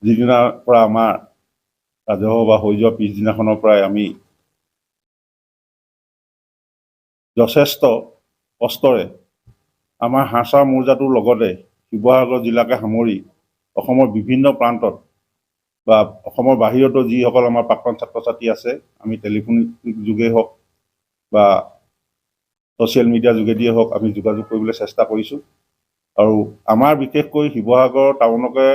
যিদিনাৰ পৰা আমাৰ ৰাজহুৱা সভা হৈ যোৱা পিছদিনাখনৰ পৰাই আমি যথেষ্ট কষ্টৰে আমাৰ হাঁহচাৰ মৌজাটোৰ লগতে শিৱসাগৰ জিলাকে সামৰি অসমৰ বিভিন্ন প্ৰান্তত বা অসমৰ বাহিৰতো যিসকল আমাৰ প্ৰাক্তন ছাত্ৰ ছাত্ৰী আছে আমি টেলিফোনিক যোগে হওক বা ছ'চিয়েল মিডিয়াৰ যোগেদিয়ে হওক আমি যোগাযোগ কৰিবলৈ চেষ্টা কৰিছোঁ। আৰু আমাৰ বিশেষকৈ শিৱসাগৰ টাউনকে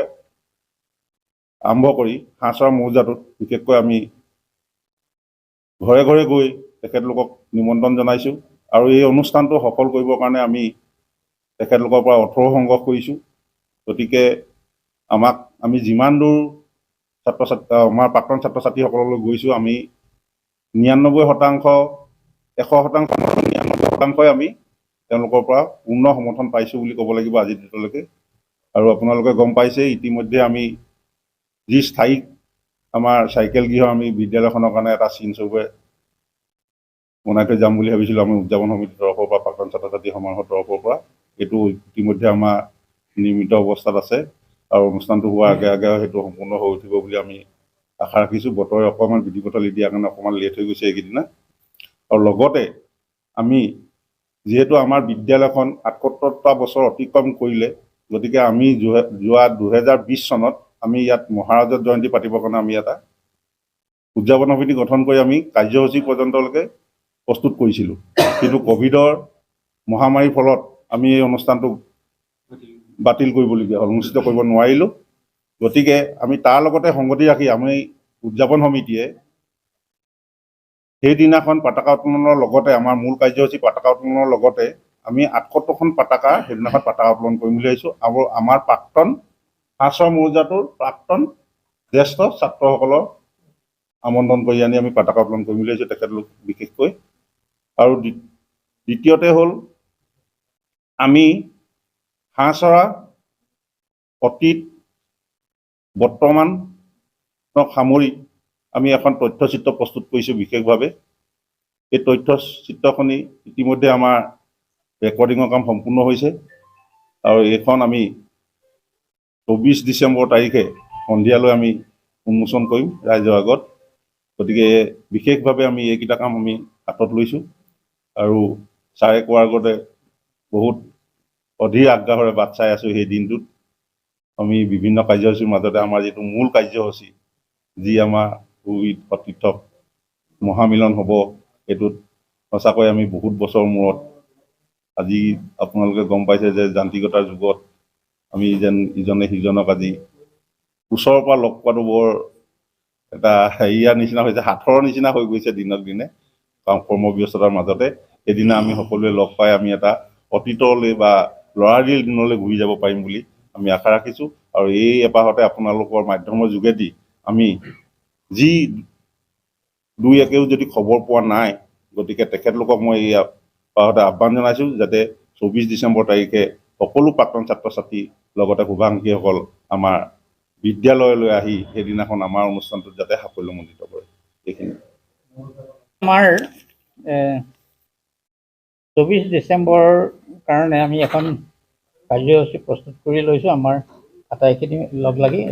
আৰম্ভ কৰি হাঁহচাৰ মৌজাটোত বিশেষকৈ আমি ঘৰে ঘৰে গৈ তেখেতলোকক নিমন্ত্ৰণ জনাইছোঁ আৰু এই অনুষ্ঠানটো সফল কৰিবৰ কাৰণে আমি তেখেতলোকৰ পৰা অৰ্থও সংগ্ৰহ কৰিছোঁ। গতিকে আমি যিমান দূৰ আমাৰ প্ৰাক্তন ছাত্ৰ ছাত্ৰীসকললৈ গৈছোঁ আমি 99% 100%, আমি তেওঁলোকৰ পৰা পূৰ্ণ সমৰ্থন পাইছোঁ বুলি ক'ব লাগিব আজিৰ ডেটলৈকে। আৰু আপোনালোকে গম পাইছে ইতিমধ্যে আমি যি স্থায়ী আমাৰ চাইকেল গৃহ আমি বিদ্যালয়খনৰ কাৰণে এটা চিনস্বৰূপে বনাই থৈ যাম বুলি ভাবিছিলোঁ আমি উদযাপন সমিতিৰ তৰফৰ পৰা প্ৰাক্তন ছাত্ৰ ছাত্ৰী সমাজৰ তৰফৰ পৰা। এইটো ইতিমধ্যে আমাৰ নিৰ্মিত অৱস্থাত আছে আৰু অনুষ্ঠানটো হোৱাৰ আগে আগে সেইটো সম্পূৰ্ণ হৈ উঠিব বুলি আমি আশা ৰাখিছোঁ। বতৰে অকণমান বিধি পথালি দিয়াৰ কাৰণে অকণমান লেট হৈ গৈছে এইকেইদিনা। আৰু লগতে আমি যিহেতু আমাৰ বিদ্যালয়খন ৭৮টা বছৰ অতিক্ৰম কৰিলে, গতিকে আমি যোৱা 2020 চনত আমি ইয়াত মহাৰাজৰ জয়ন্তী পাতিবৰ কাৰণে আমি এটা উদযাপন সমিতি গঠন কৰি আমি কাৰ্যসূচী পৰ্যন্তলৈকে প্ৰস্তুত কৰিছিলোঁ। কিন্তু ক'ভিডৰ মহামাৰীৰ ফলত আমি এই অনুষ্ঠানটো বাতিল কৰিবলগীয়া হ'ল, অনুষ্ঠিত কৰিব নোৱাৰিলোঁ। গতিকে আমি তাৰ লগতে সংগতি ৰাখি আমি উদযাপন সমিতিয়ে সেইদিনাখন পতাকা উত্তোলনৰ লগতে আমাৰ মূল কাৰ্যসূচী পতাকা উত্তোলনৰ লগতে আমি ৭৮খন পতাকা সেইদিনাখন পতাকা উত্তোলন কৰিম বুলি ভাবিছোঁ। আৰু আমাৰ প্ৰাক্তন হাঁহচাৰ মৌজাটোৰ প্ৰাক্তন জ্যেষ্ঠ ছাত্ৰসকলৰ আমন্ত্ৰণ কৰি আনি আমি পতাকা উত্তোলন কৰিম বুলি ভাবিছোঁ তেখেতলোক বিশেষকৈ। আৰু দ্বিতীয়তে হ'ল আমি হাঁহ চৰা অতীত বৰ্তমানক সামৰি আমি এখন তথ্যচিত্ৰ প্ৰস্তুত কৰিছোঁ বিশেষভাৱে। এই তথ্যচিত্ৰখনি ইতিমধ্যে আমাৰ ৰেকৰ্ডিঙৰ কাম সম্পূৰ্ণ হৈছে আৰু এইখন আমি 24 ডিচেম্বৰ তাৰিখে সন্ধিয়ালৈ আমি উন্মোচন কৰিম ৰাইজৰ আগত। গতিকে বিশেষভাৱে আমি এইকেইটা কাম আমি হাতত লৈছোঁ আৰু ছাৰে কোৱাৰ আগতে বহুত অধীৰ আগ্ৰহেৰে বাট চাই আছোঁ। সেই দিনটোত আমি বিভিন্ন কাৰ্যসূচীৰ মাজতে আমাৰ যিটো মূল কাৰ্যসূচী যি আমাৰ সতীৰ্থ মহামিলন হ'ব, এইটোত সঁচাকৈ আমি বহুত বছৰ মূৰত আজি আপোনালোকে গম পাইছে যে যান্ত্ৰিকতাৰ যুগত আমি যেন ইজনে সিজনক আজি ওচৰৰ পৰা লগ পোৱাটো বৰ এটা হেৰিয়াৰ নিচিনা হৈছে, সাঁথৰৰ নিচিনা হৈ গৈছে দিনক দিনে কৰ্মব্যস্ততাৰ মাজতে। সেইদিনা আমি সকলোৱে লগ পাই আমি এটা অতীতলৈ বা ল'ৰালিৰ দিনলৈ ঘূৰি যাব পাৰিম বুলি আমি আশা ৰাখিছোঁ। আৰু এই এপাহতে আপোনালোকৰ মাধ্যমৰ যোগেদি আমি যি দুই একেও যদি খবৰ পোৱা নাই, গতিকে তেখেতলোকক মই এই এপাহতে আহ্বান জনাইছোঁ যাতে 24 ডিচেম্বৰ তাৰিখে সকলো প্ৰাক্তন ছাত্ৰ ছাত্ৰী লগতে শুভাকাংক্ষীসকল আমাৰ বিদ্যালয়লৈ আহি সেইদিনাখন আমাৰ অনুষ্ঠানটোত যাতে সাফল্যমণ্ডিত কৰে। এইখিনি আমাৰ 24 ডিচেম্বৰৰ কাৰণে আমি এখন কাৰ্যসূচী প্ৰস্তুত কৰি লৈছোঁ আমাৰ আটাইখিনি লগ লাগি।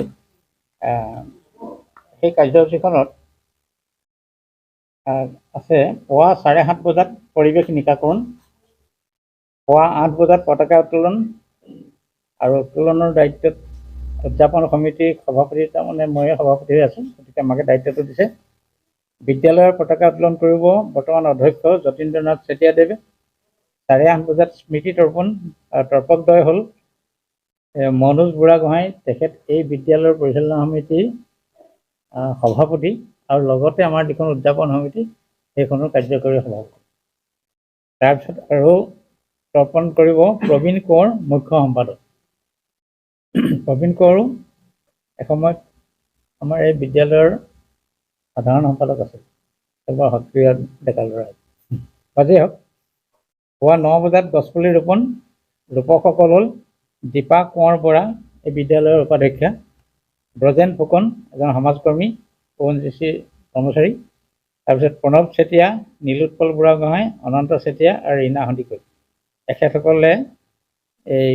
সেই কাৰ্যসূচীখনত আছে পুৱা 7:30 বজাত পৰিৱেশ নিকাকৰণ, পুৱা 8 বজাত পতাকা উত্তোলন আৰু উত্তোলনৰ দায়িত্বত উদযাপন সমিতিৰ সভাপতি, তাৰমানে ময়ে সভাপতি হৈ আছোঁ, গতিকে আমাকে দায়িত্বটো দিছে। বিদ্যালয়ৰ পতাকা উত্তোলন কৰিব বৰ্তমান অধ্যক্ষ যতীন্দ্ৰনাথ চেতিয়াদেৱে। 8:30 বজাত স্মৃতি তৰ্পণ আৰু তৰ্পকদ্বয় হ'ল মনোজ বুঢ়াগোহাঁই, তেখেত এই বিদ্যালয়ৰ পৰিচালনা সমিতিৰ সভাপতি আৰু লগতে আমাৰ যিখন উদযাপন সমিতি সেইখনৰ কাৰ্যকৰী সভাপতি। তাৰপিছত আৰু তৰ্পণ কৰিব প্ৰবীণ কোঁৱৰ, মুখ্য সম্পাদক। প্ৰবীণ কোঁৱৰো এসময়ত আমাৰ এই বিদ্যালয়ৰ সাধাৰণ সম্পাদক আছিল, এবাৰ সক্ৰিয় ডেকা ল'ৰা। বাজেই হওক, পুৱা 9 বজাত গছপুলি ৰোপণ। ৰূপকসকল হ'ল দীপা কোঁৱৰ বৰা, এই বিদ্যালয়ৰ উপাধ্যক্ষা, ব্ৰজেন ফুকন, এজন সমাজকৰ্মী, ONGC কৰ্মচাৰী, তাৰপিছত প্ৰণৱ চেতিয়া, নীলোৎপল বুঢ়াগোহাঁই, অনন্ত চেতিয়া আৰু ৰীণা সন্দিকৈ। এখেতসকলে এই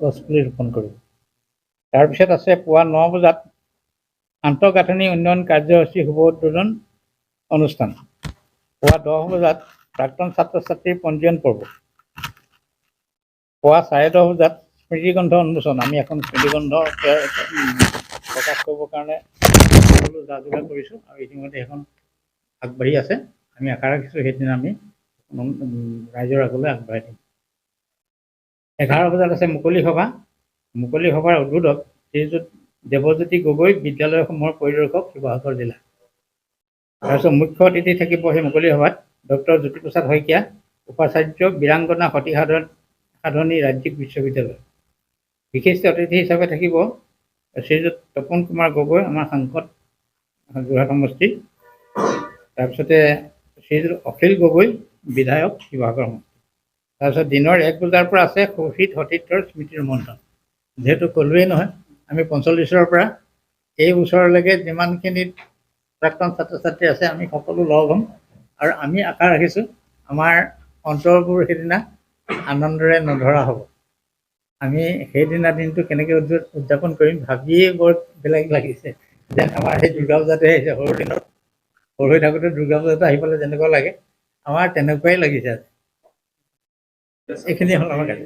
গছপুলি ৰোপণ কৰিব। তাৰপিছত আছে পুৱা 9 বজাত আন্তঃগাঁথনি উন্নয়ন কাৰ্যসূচী শুভ উদ্বোধন অনুষ্ঠান। পুৱা 10 বজাত প্ৰাক্তন ছাত্ৰ ছাত্ৰীৰ পঞ্জীয়ন পৰ্ব। পুৱা 10:30 বজাত স্মৃতিগ্ৰন্থ উন্মোচন। আমি এখন স্মৃতিগ্ৰন্থ প্ৰকাশ কৰিবৰ কাৰণে সকলো যা যোগাৰ কৰিছোঁ আৰু ইতিমধ্যে এখন আগবাঢ়ি আছে। আমি আশা ৰাখিছোঁ সেইদিনা আমি ৰাইজৰ আগলৈ আগবঢ়াই দিম। 11 বজাত আছে মুকলি সভা। মুকলি সভাৰ উদ্বোধক শ্ৰীযুত দেৱজ্যোতি গগৈ, বিদ্যালয়সমূহৰ পৰিদৰ্শক, শিৱসাগৰ জিলা। তাৰপিছত মুখ্য অতিথি থাকিব সেই মুকলি সভাত ডক্টৰ জ্যোতিপ্ৰসাদ শইকীয়া, উপাচাৰ্য, বীৰাংগনা সতী সাধনী ৰাজ্যিক বিশ্ববিদ্যালয়। বিশিষ্ট অতিথি হিচাপে থাকিব শ্ৰীযুত তপন কুমাৰ গগৈ, আমাৰ সাংসদ যোৰহাট সমষ্টি। তাৰপিছতে শ্ৰীযুত অখিল গগৈ, বিধায়ক, শিৱসাগৰ সমষ্টি। তাৰপিছত দিনৰ 1 বজাৰ পৰা আছে শহীদ সতীৰ্থৰ স্মৃতি ৰোমন্থন। যিহেতু ক'লোৱেই নহয়, আমি 45-ৰ পৰা এই ওচৰলৈকে যিমানখিনি প্ৰাক্তন ছাত্ৰ ছাত্ৰী আছে আমি সকলো লগ হ'ম আৰু আমি আশা ৰাখিছোঁ আমাৰ অন্তৰবোৰ সেইদিনা আনন্দৰে নধৰা হ'ব। আমি সেইদিনা দিনটো কেনেকৈ উদযাপন কৰিম ভাবিয়েই বৰ বেলেগ লাগিছে, যেন আমাৰ সেই দুৰ্গা পূজাটোৱে আহিছে। সৰু হৈ থাকোঁতে দুৰ্গা পূজাটো আহি পেলাই যেনেকুৱা লাগে, আমাৰ তেনেকুৱাই লাগিছে। এইখিনি হ'ল আমাৰ কালি।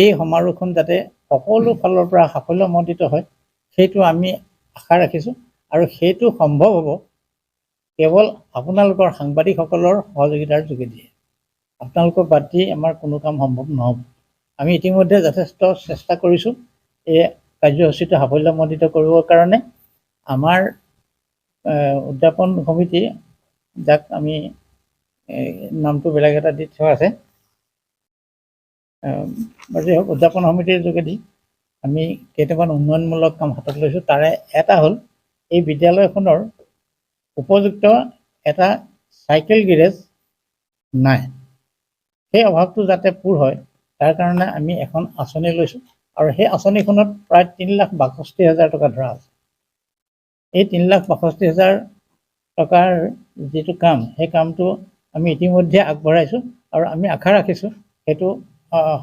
এই সমাৰোহখন যাতে সকলো ফালৰ পৰা সাফল্যমণ্ডিত হয় সেইটো আমি আশা ৰাখিছোঁ আৰু সেইটো সম্ভৱ হ'ব কেৱল আপোনালোকৰ সাংবাদিকসকলৰ সহযোগিতাৰ যোগেদিয়ে। আপোনালোকক বাদ দি আমাৰ কোনো কাম সম্ভৱ নহ'ব। আমি ইতিমধ্যে যথেষ্ট চেষ্টা কৰিছোঁ এই কাৰ্যসূচীটো সাফল্যমণ্ডিত কৰিবৰ কাৰণে। আমাৰ উদযাপন সমিতি, যাক আমি নামটো বেলেগ এটা দি থোৱা আছে, উদযাপন সমিতিৰ যোগেদি আমি কেইটামান উন্নয়নমূলক কাম হাতত লৈছোঁ। তাৰে এটা হ'ল এই বিদ্যালয়খনৰ উপযুক্ত এটা চাইকেল গেৰেজ নাই। সেই অভাৱটো যাতে পূৰ হয় তাৰ কাৰণে আমি এখন আঁচনি লৈছোঁ আৰু সেই আঁচনিখনত প্ৰায় 3,62,000 টকা ধৰা আছে। এই 3,62,000 টকাৰ যিটো কাম, সেই কামটো আমি ইতিমধ্যে আগবঢ়াইছোঁ আৰু আমি আশা ৰাখিছোঁ সেইটো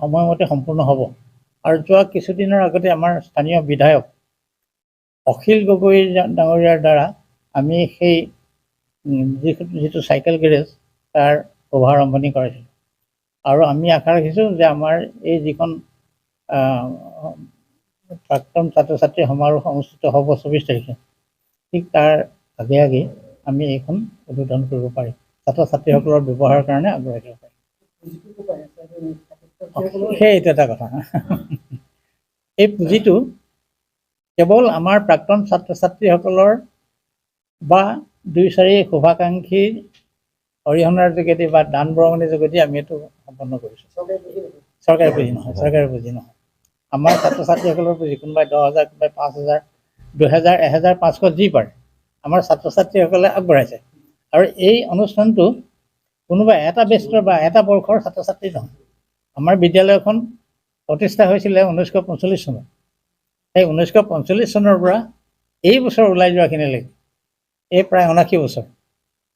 সময়মতে সম্পূৰ্ণ হ'ব। আৰু যোৱা কিছুদিনৰ আগতে আমাৰ স্থানীয় বিধায়ক অখিল গগৈ ডাঙৰীয়াৰ দ্বাৰা আমি সেই যিটো চাইকেল গেৰেজ তাৰ শুভাৰম্ভণি কৰাইছিলোঁ আৰু আমি আশা ৰাখিছোঁ যে আমাৰ এই যিখন প্ৰাক্তন ছাত্ৰ ছাত্ৰী সমাৰোহ অনুষ্ঠিত হ'ব 24 তাৰিখে, ঠিক তাৰ আগে আগে আমি এইখন উদ্বোধন কৰিব পাৰিম। ছাত্ৰ ছাত্ৰীসকলৰ ব্যৱহাৰৰ কাৰণে আগবঢ়াই দিব পাৰিম। সেইটো এটা কথা। এই পুঁজিটো কেৱল আমাৰ প্ৰাক্তন ছাত্ৰ ছাত্ৰীসকলৰ বা 2-4 শুভাকাংক্ষীৰ অৰিহণাৰ যোগেদি বা দান বৰঙণিৰ যোগেদি আমি এইটো সম্পন্ন কৰিছোঁ। চৰকাৰী পুঁজি নহয়, চৰকাৰী পুঁজি নহয়। আমাৰ ছাত্ৰ ছাত্ৰীসকলৰ পুঁজি। কোনোবাই 10,000, কোনোবাই 5,000, 2,000, 1,500 যি পাৰে আমাৰ ছাত্ৰ ছাত্ৰীসকলে আগবঢ়াইছে। আৰু এই অনুষ্ঠানটো কোনোবা এটা বেষ্টৰ বা এটা বৰ্ষৰ ছাত্ৰ ছাত্ৰী নহয়। আমাৰ বিদ্যালয়খন প্ৰতিষ্ঠা হৈছিলে 1945 চনত। সেই 1945 চনৰ পৰা এই বছৰ ওলাই যোৱাখিনিলৈকে এই প্ৰায় 79 বছৰ।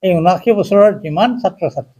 এই 79 বছৰৰ যিমান ছাত্ৰ ছাত্ৰী